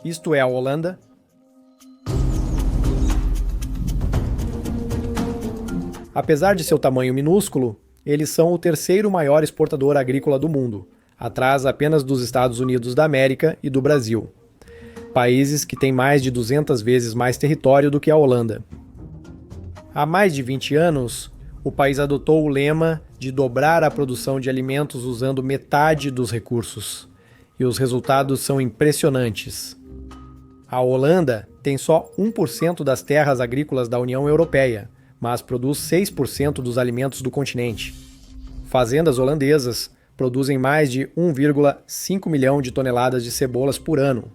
Isto é a Holanda, apesar de seu tamanho minúsculo, eles são o terceiro maior exportador agrícola do mundo, atrás apenas dos Estados Unidos da América e do Brasil, países que têm mais de 200 vezes mais território do que a Holanda. Há mais de 20 anos, o país adotou o lema de dobrar a produção de alimentos usando metade dos recursos, e os resultados são impressionantes. A Holanda tem só 1% das terras agrícolas da União Europeia, mas produz 6% dos alimentos do continente. Fazendas holandesas produzem mais de 1,5 milhão de toneladas de cebolas por ano.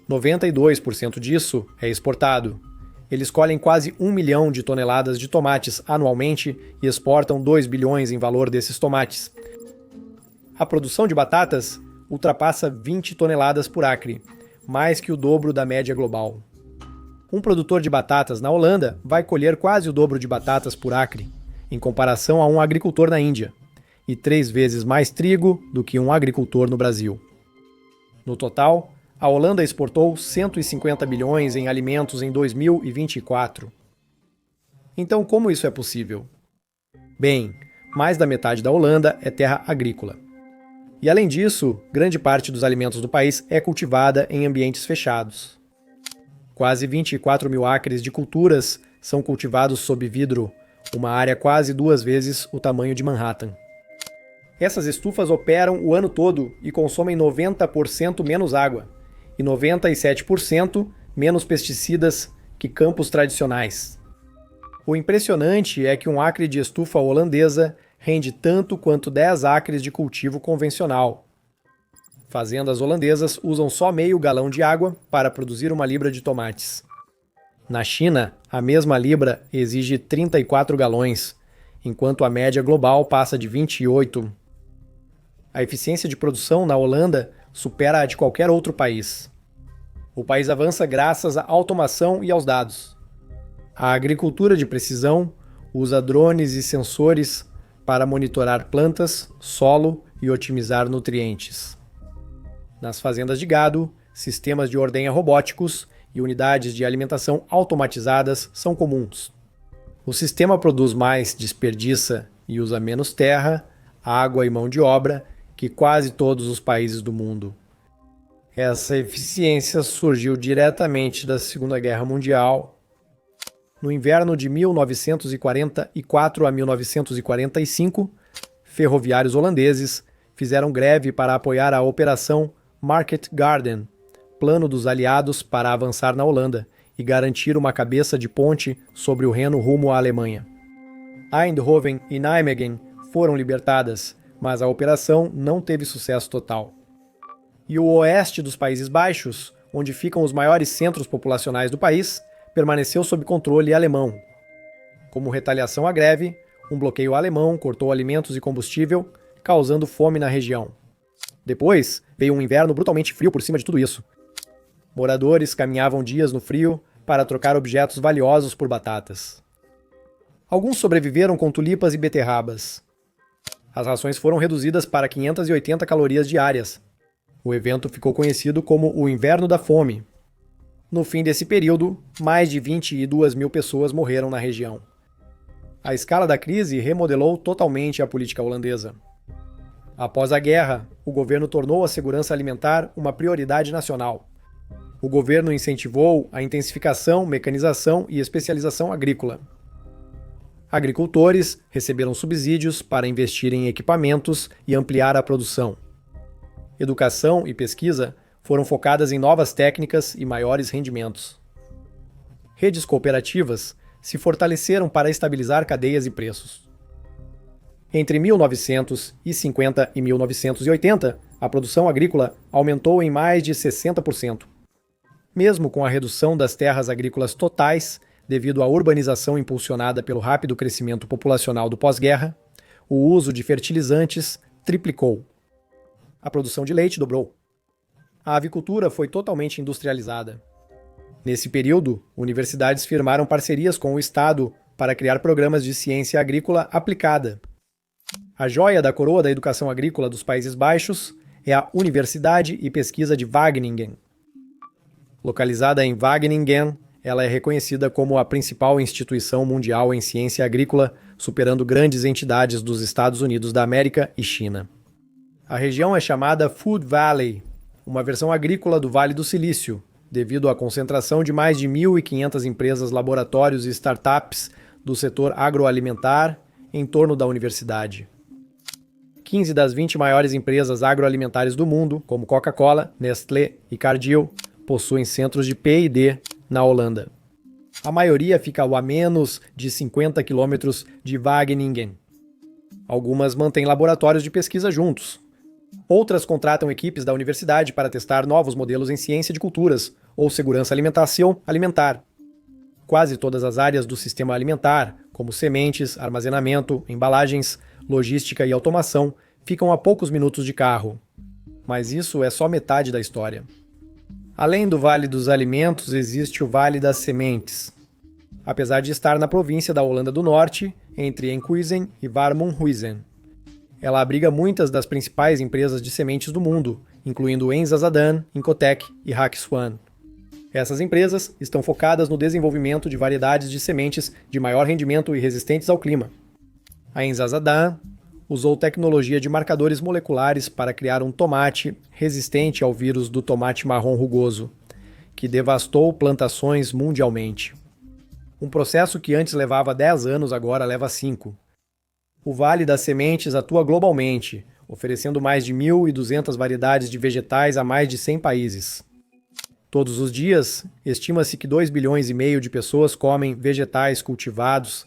92% disso é exportado. Eles colhem quase 1 milhão de toneladas de tomates anualmente e exportam 2 bilhões em valor desses tomates. A produção de batatas ultrapassa 20 toneladas por acre, mais que o dobro da média global. Um produtor de batatas na Holanda vai colher quase o dobro de batatas por acre, em comparação a um agricultor na Índia, e 3 vezes mais trigo do que um agricultor no Brasil. No total, a Holanda exportou 150 bilhões em alimentos em 2024. Então, como isso é possível? Bem, mais da metade da Holanda é terra agrícola. E além disso, grande parte dos alimentos do país é cultivada em ambientes fechados. Quase 24 mil acres de culturas são cultivados sob vidro, uma área quase 2 vezes o tamanho de Manhattan. Essas estufas operam o ano todo e consomem 90% menos água e 97% menos pesticidas que campos tradicionais. O impressionante é que um acre de estufa holandesa rende tanto quanto 10 acres de cultivo convencional. Fazendas holandesas usam só meio galão de água para produzir 1 libra de tomates. Na China, a mesma libra exige 34 galões, enquanto a média global passa de 28. A eficiência de produção na Holanda supera a de qualquer outro país. O país avança graças à automação e aos dados. A agricultura de precisão usa drones e sensores para monitorar plantas, solo e otimizar nutrientes. Nas fazendas de gado, sistemas de ordenha robóticos e unidades de alimentação automatizadas são comuns. O sistema produz mais, desperdiça e usa menos terra, água e mão de obra que quase todos os países do mundo. Essa eficiência surgiu diretamente da Segunda Guerra Mundial. No inverno de 1944 a 1945, ferroviários holandeses fizeram greve para apoiar a Operação Market Garden, plano dos aliados para avançar na Holanda e garantir uma cabeça de ponte sobre o Reno rumo à Alemanha. Eindhoven e Nijmegen foram libertadas, mas a operação não teve sucesso total. E o oeste dos Países Baixos, onde ficam os maiores centros populacionais do país, permaneceu sob controle alemão. Como retaliação à greve, um bloqueio alemão cortou alimentos e combustível, causando fome na região. Depois, veio um inverno brutalmente frio por cima de tudo isso. Moradores caminhavam dias no frio para trocar objetos valiosos por batatas. Alguns sobreviveram com tulipas e beterrabas. As rações foram reduzidas para 580 calorias diárias. O evento ficou conhecido como o Inverno da Fome. No fim desse período, mais de 22 mil pessoas morreram na região. A escala da crise remodelou totalmente a política holandesa. Após a guerra, o governo tornou a segurança alimentar uma prioridade nacional. O governo incentivou a intensificação, mecanização e especialização agrícola. Agricultores receberam subsídios para investir em equipamentos e ampliar a produção. Educação e pesquisa foram focadas em novas técnicas e maiores rendimentos. Redes cooperativas se fortaleceram para estabilizar cadeias e preços. Entre 1950 e 1980, a produção agrícola aumentou em mais de 60%. Mesmo com a redução das terras agrícolas totais, devido à urbanização impulsionada pelo rápido crescimento populacional do pós-guerra, o uso de fertilizantes triplicou. A produção de leite dobrou. A avicultura foi totalmente industrializada. Nesse período, universidades firmaram parcerias com o Estado para criar programas de ciência agrícola aplicada. A joia da coroa da educação agrícola dos Países Baixos é a Universidade e Pesquisa de Wageningen. Localizada em Wageningen, ela é reconhecida como a principal instituição mundial em ciência agrícola, superando grandes entidades dos Estados Unidos da América e China. A região é chamada Food Valley, uma versão agrícola do Vale do Silício, devido à concentração de mais de 1.500 empresas, laboratórios e startups do setor agroalimentar em torno da universidade. 15 das 20 maiores empresas agroalimentares do mundo, como Coca-Cola, Nestlé e Cargill, possuem centros de P&D na Holanda. A maioria fica a menos de 50 quilômetros de Wageningen. Algumas mantêm laboratórios de pesquisa juntos. Outras contratam equipes da universidade para testar novos modelos em ciência de culturas ou segurança alimentar. Quase todas as áreas do sistema alimentar, como sementes, armazenamento, embalagens, logística e automação, ficam a poucos minutos de carro. Mas isso é só metade da história. Além do Vale dos Alimentos, existe o Vale das Sementes. Apesar de estar na província da Holanda do Norte, entre Enkhuizen e Warmonghuizen. Ela abriga muitas das principais empresas de sementes do mundo, incluindo Enzazadan, Incotec e Hackswan. Essas empresas estão focadas no desenvolvimento de variedades de sementes de maior rendimento e resistentes ao clima. A Enzazadan usou tecnologia de marcadores moleculares para criar um tomate resistente ao vírus do tomate marrom rugoso, que devastou plantações mundialmente. Um processo que antes levava 10 anos agora leva 5. O Vale das Sementes atua globalmente, oferecendo mais de 1.200 variedades de vegetais a mais de 100 países. Todos os dias, estima-se que 2,5 bilhões de pessoas comem vegetais cultivados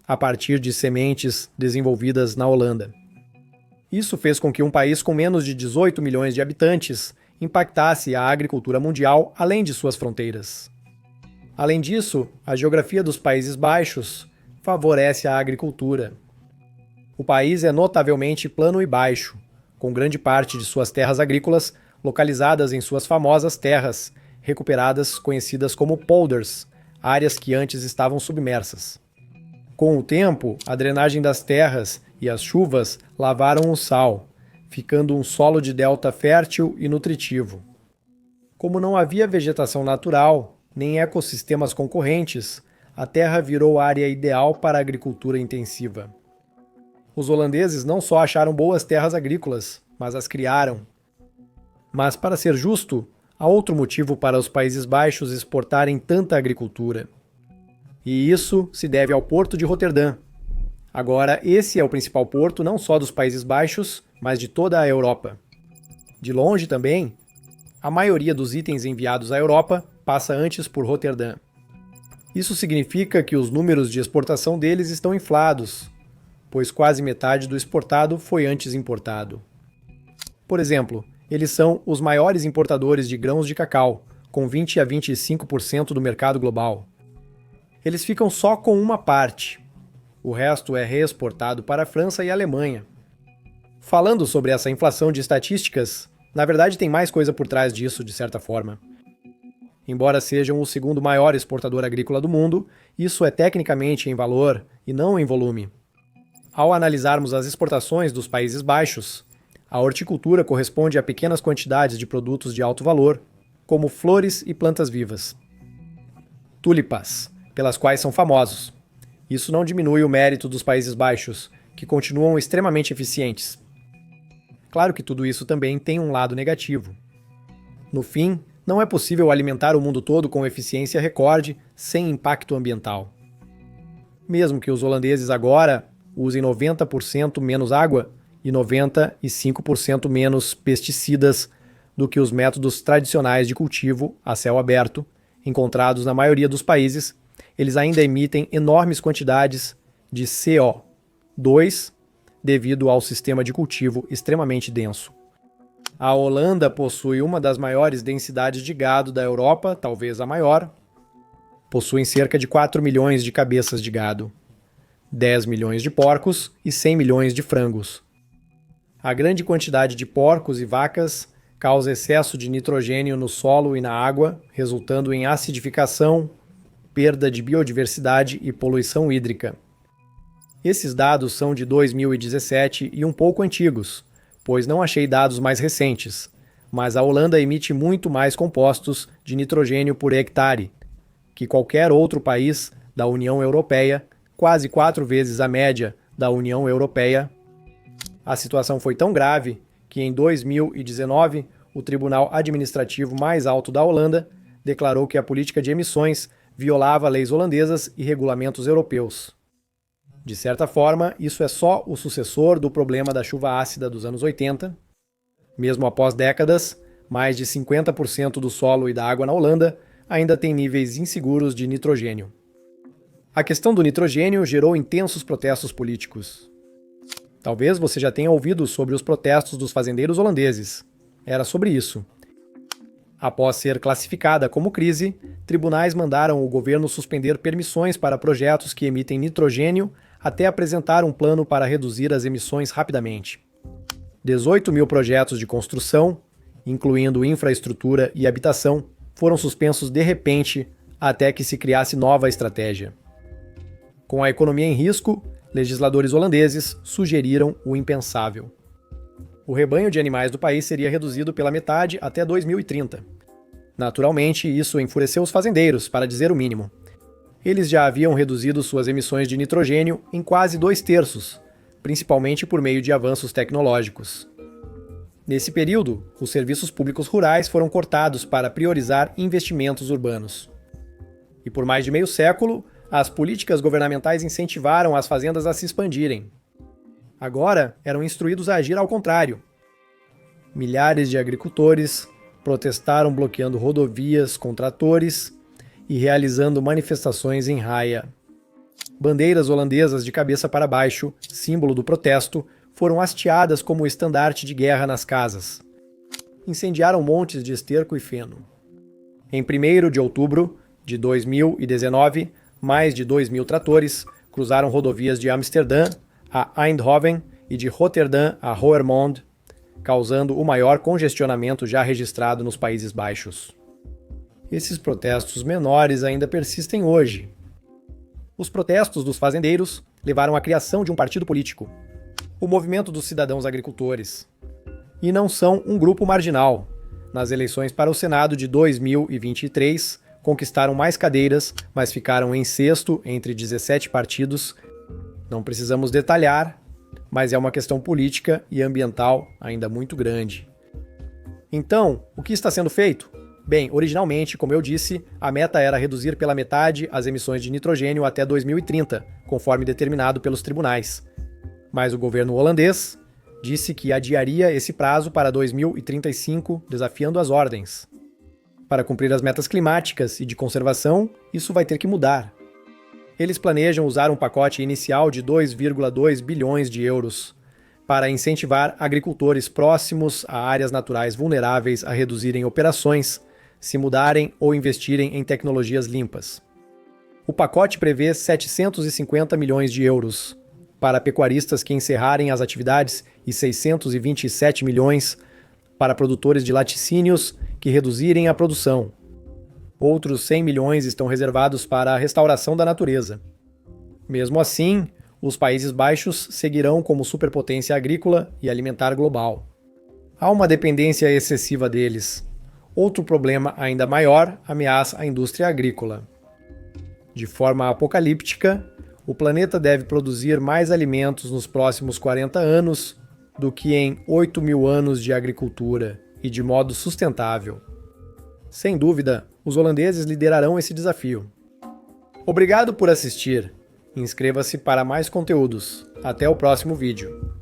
a partir de sementes desenvolvidas na Holanda. Isso fez com que um país com menos de 18 milhões de habitantes impactasse a agricultura mundial além de suas fronteiras. Além disso, a geografia dos Países Baixos favorece a agricultura. O país é notavelmente plano e baixo, com grande parte de suas terras agrícolas localizadas em suas famosas terras recuperadas conhecidas como polders, áreas que antes estavam submersas. Com o tempo, a drenagem das terras e as chuvas lavaram o sal, ficando um solo de delta fértil e nutritivo. Como não havia vegetação natural, nem ecossistemas concorrentes, a terra virou área ideal para a agricultura intensiva. Os holandeses não só acharam boas terras agrícolas, mas as criaram. Mas, para ser justo, há outro motivo para os Países Baixos exportarem tanta agricultura. E isso se deve ao Porto de Roterdã. Agora, esse é o principal porto não só dos Países Baixos, mas de toda a Europa. De longe também, a maioria dos itens enviados à Europa passa antes por Roterdã. Isso significa que os números de exportação deles estão inflados, pois quase metade do exportado foi antes importado. Por exemplo, eles são os maiores importadores de grãos de cacau, com 20 a 25% do mercado global. Eles ficam só com uma parte. O resto é reexportado para a França e a Alemanha. Falando sobre essa inflação de estatísticas, na verdade tem mais coisa por trás disso, de certa forma. Embora sejam o segundo maior exportador agrícola do mundo, isso é tecnicamente em valor e não em volume. Ao analisarmos as exportações dos Países Baixos, a horticultura corresponde a pequenas quantidades de produtos de alto valor, como flores e plantas vivas. Tulipas, pelas quais são famosos. Isso não diminui o mérito dos Países Baixos, que continuam extremamente eficientes. Claro que tudo isso também tem um lado negativo. No fim, não é possível alimentar o mundo todo com eficiência recorde sem impacto ambiental. Mesmo que os holandeses agora usem 90% menos água e 95% menos pesticidas do que os métodos tradicionais de cultivo a céu aberto, encontrados na maioria dos países, eles ainda emitem enormes quantidades de CO2 devido ao sistema de cultivo extremamente denso. A Holanda possui uma das maiores densidades de gado da Europa, talvez a maior. Possuem cerca de 4 milhões de cabeças de gado, 10 milhões de porcos e 100 milhões de frangos. A grande quantidade de porcos e vacas causa excesso de nitrogênio no solo e na água, resultando em acidificação, perda de biodiversidade e poluição hídrica. Esses dados são de 2017 e um pouco antigos, pois não achei dados mais recentes, mas a Holanda emite muito mais compostos de nitrogênio por hectare que qualquer outro país da União Europeia, quase 4 vezes a média da União Europeia. A situação foi tão grave que em 2019 o Tribunal Administrativo mais alto da Holanda declarou que a política de emissões violava leis holandesas e regulamentos europeus. De certa forma, isso é só o sucessor do problema da chuva ácida dos anos 80. Mesmo após décadas, mais de 50% do solo e da água na Holanda ainda tem níveis inseguros de nitrogênio. A questão do nitrogênio gerou intensos protestos políticos. Talvez você já tenha ouvido sobre os protestos dos fazendeiros holandeses. Era sobre isso. Após ser classificada como crise, tribunais mandaram o governo suspender permissões para projetos que emitem nitrogênio até apresentar um plano para reduzir as emissões rapidamente. 18 mil projetos de construção, incluindo infraestrutura e habitação, foram suspensos de repente até que se criasse nova estratégia. Com a economia em risco, legisladores holandeses sugeriram o impensável. O rebanho de animais do país seria reduzido pela metade até 2030. Naturalmente, isso enfureceu os fazendeiros, para dizer o mínimo. Eles já haviam reduzido suas emissões de nitrogênio em quase 2/3, principalmente por meio de avanços tecnológicos. Nesse período, os serviços públicos rurais foram cortados para priorizar investimentos urbanos. E por mais de meio século, as políticas governamentais incentivaram as fazendas a se expandirem. Agora, eram instruídos a agir ao contrário. Milhares de agricultores protestaram bloqueando rodovias com tratores e realizando manifestações em raia. Bandeiras holandesas de cabeça para baixo, símbolo do protesto, foram hasteadas como estandarte de guerra nas casas. Incendiaram montes de esterco e feno. Em 1º de outubro de 2019, mais de 2.000 tratores cruzaram rodovias de Amsterdã a Eindhoven e de Roterdã a Roermond, causando o maior congestionamento já registrado nos Países Baixos. Esses protestos menores ainda persistem hoje. Os protestos dos fazendeiros levaram à criação de um partido político, o Movimento dos Cidadãos Agricultores. E não são um grupo marginal. Nas eleições para o Senado de 2023, conquistaram mais cadeiras, mas ficaram em sexto entre 17 partidos. Não precisamos detalhar, mas é uma questão política e ambiental ainda muito grande. Então, o que está sendo feito? Bem, originalmente, como eu disse, a meta era reduzir pela metade as emissões de nitrogênio até 2030, conforme determinado pelos tribunais. Mas o governo holandês disse que adiaria esse prazo para 2035, desafiando as ordens. Para cumprir as metas climáticas e de conservação, isso vai ter que mudar. Eles planejam usar um pacote inicial de 2,2 bilhões de euros para incentivar agricultores próximos a áreas naturais vulneráveis a reduzirem operações, se mudarem ou investirem em tecnologias limpas. O pacote prevê 750 milhões de euros para pecuaristas que encerrarem as atividades e 627 milhões para produtores de laticínios que reduzirem a produção. Outros 100 milhões estão reservados para a restauração da natureza. Mesmo assim, os Países Baixos seguirão como superpotência agrícola e alimentar global. Há uma dependência excessiva deles. Outro problema ainda maior ameaça a indústria agrícola. De forma apocalíptica, o planeta deve produzir mais alimentos nos próximos 40 anos do que em 8.000 anos de agricultura e de modo sustentável. Sem dúvida, os holandeses liderarão esse desafio. Obrigado por assistir. Inscreva-se para mais conteúdos. Até o próximo vídeo.